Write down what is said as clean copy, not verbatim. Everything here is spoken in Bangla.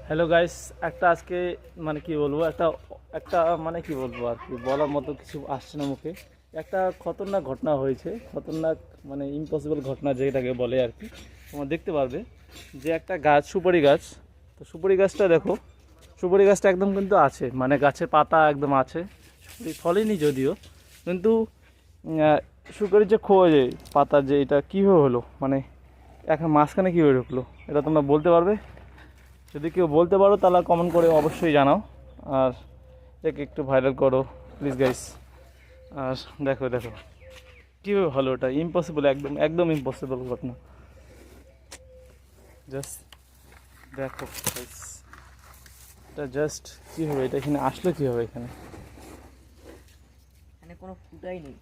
হ্যালো গাইস, একটা আজকে মানে কি বলবো, একটা একটা মানে কি বলবো আর কি, বলার মতো কিছু আসছে না মুখে। একটা খতরনাক ঘটনা হয়েছে, খতরনাক মানে ইম্পসিবল ঘটনা যেটাকে বলে আর কি। তোমরা দেখতে পারবে যে একটা গাছ, সুপারি গাছ। তো সুপারি গাছটা দেখো, সুপারি গাছটা একদম কিন্তু আছে, মানে গাছের পাতা একদম আছে, সুপারি ফলেনি যদিও, কিন্তু সুপারির যে যে পাতা, যে এটা কীভাবে হলো, মানে এখন মাঝখানে কীভাবে ঢুকলো, এটা তোমরা বলতে পারবে? যদি কেউ বলতে পারো তাহলে কমেন্ট করে অবশ্যই জানাও। আর একে একটু ভাইরাল করো প্লিজ গাইস। আর দেখো দেখো কীভাবে হলো, ওটা ইম্পসিবল, একদম একদম ইম্পসিবল ঘটনা। জাস্ট দেখো গাইস, এটা জাস্ট কীভাবে, এটা এখানে আসলো কীভাবে, এখানে এখানে কোনো ফুটাই নেই।